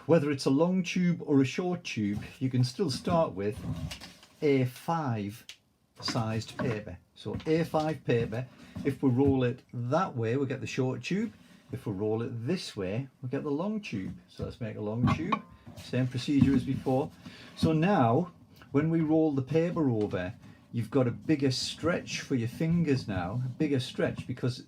Whether it's a long tube or a short tube, you can still start with A5 sized paper. So A5 paper, if we roll it that way, we'll get the short tube. If we roll it this way, we'll get the long tube. So let's make a long tube. Same procedure as before. So now, when we roll the paper over, you've got a bigger stretch for your fingers now, a bigger stretch, because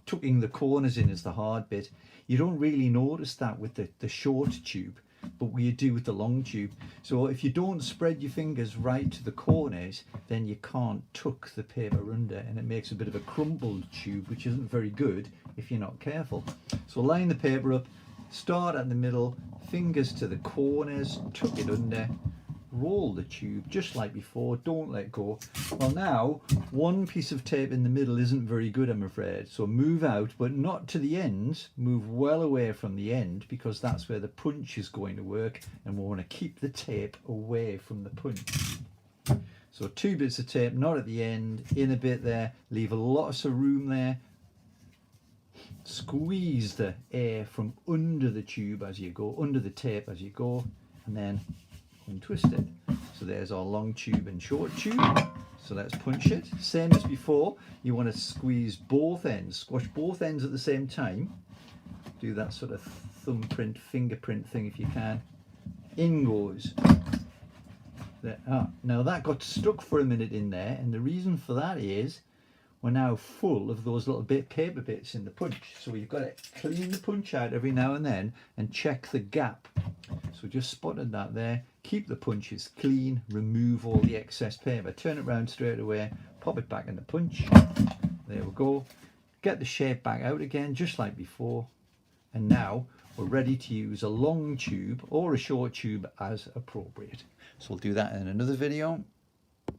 tucking the corners in is the hard bit. You don't really notice that with the short tube, but you do with the long tube. So if you don't spread your fingers right to the corners, then you can't tuck the paper under, and it makes a bit of a crumpled tube, which isn't very good if you're not careful. So line the paper up, start at the middle, fingers to the corners, tuck it under, roll the tube just like before, don't let go. Well, now one piece of tape in the middle isn't very good, I'm afraid, so move out, but not to the end, move well away from the end, because that's where the punch is going to work, and we want to keep the tape away from the punch. So 2 bits of tape, not at the end, in a bit there, leave a lot of room there, squeeze the air from under the tube as you go, under the tape as you go, and then untwist it. So there's our long tube and short tube. So let's punch it. Same as before, you want to squeeze both ends, squash both ends at the same time. Do that sort of thumbprint, fingerprint thing if you can. In goes. There. Now that got stuck for a minute in there, and the reason for that is we're now full of those little paper bits in the punch. So you've got to clean the punch out every now and then and check the gap. So just spotted that there. Keep the punches clean, remove all the excess paper, turn it round straight away, pop it back in the punch. There we go. Get the shape back out again, just like before. And now we're ready to use a long tube or a short tube as appropriate. So we'll do that in another video.